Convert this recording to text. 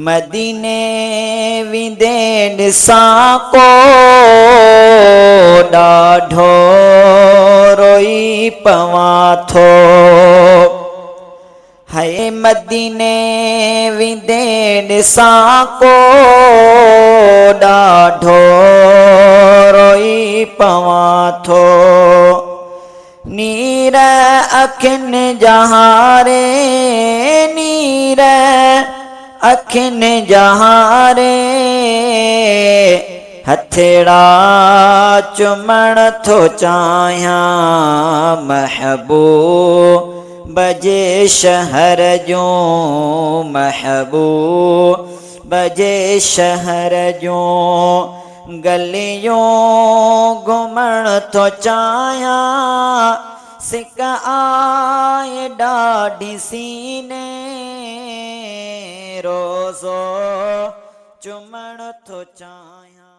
मदीने विंदे ॾिसां को ॾाढो रोई पवां थो। हाय मदीने विंदे ॾिसां को ॾाढो रोई पवां थो। नीर अखियुनि जहारे नीर अखियुनि जहारे हथेड़ा चुमण थो चाहियां महबूब जे शहर जूं महबूब जे शहर जूं गलियूं घुमण थो चाहियां सिक आए ॾाढी सीने रोज़ो चुमण थो चाहियां।